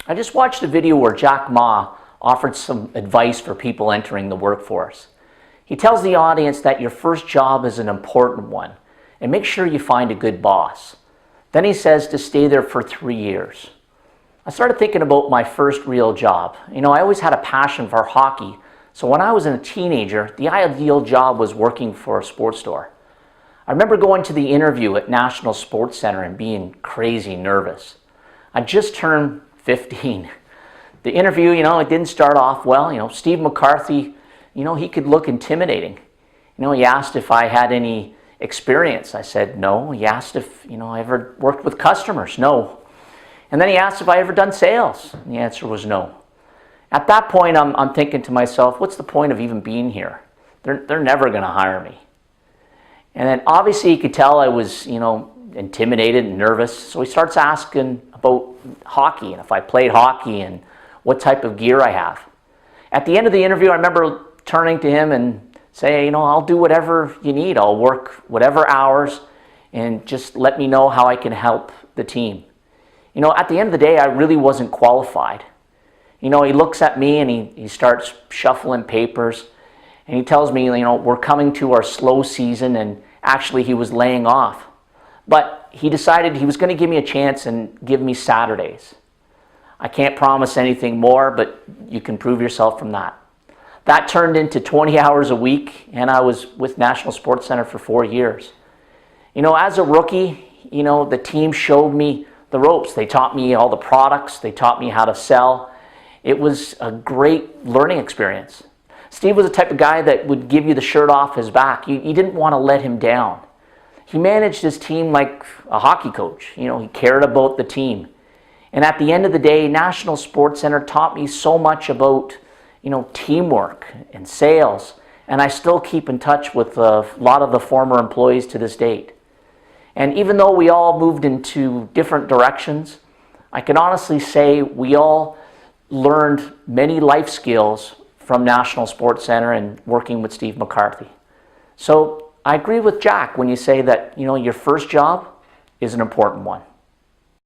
I just watched a video where Jack Ma offered some advice for people entering the workforce. He tells the audience that your first job is an important one and make sure you find a good boss. Then he says to stay there for 3 years. I started thinking about my first real job. I always had a passion for hockey, so when I was a teenager, the ideal job was working for a sports store. I remember going to the interview at National Sports Center and being crazy nervous. I just turned 15. The interview, it didn't start off well. Steve McCarthy, he could look intimidating. He asked if I had any experience. I said no. He asked if, I ever worked with customers. No. And then he asked if I ever done sales. And the answer was no. At that point, I'm thinking to myself, what's the point of even being here? They're never going to hire me. And then obviously he could tell I was, intimidated and nervous. So he starts asking about hockey and if I played hockey and what type of gear I have. At the end of the interview, I remember turning to him and saying, I'll do whatever you need. I'll work whatever hours and just let me know how I can help the team. At the end of the day, I really wasn't qualified. He looks at me and he starts shuffling papers and he tells me, we're coming to our slow season, and actually he was laying off. But he decided he was going to give me a chance and give me Saturdays. I can't promise anything more, but you can prove yourself from that. That turned into 20 hours a week, and I was with National Sports Center for 4 years. As a rookie, the team showed me the ropes. They taught me all the products. They taught me how to sell. It was a great learning experience. Steve was the type of guy that would give you the shirt off his back. You didn't want to let him down. He managed his team like a hockey coach. He cared about the team. And at the end of the day, National Sports Center taught me so much about, teamwork and sales. And I still keep in touch with a lot of the former employees to this date. And even though we all moved into different directions, I can honestly say we all learned many life skills from National Sports Center and working with Steve McCarthy. So I agree with Jack when you say that, your first job is an important one.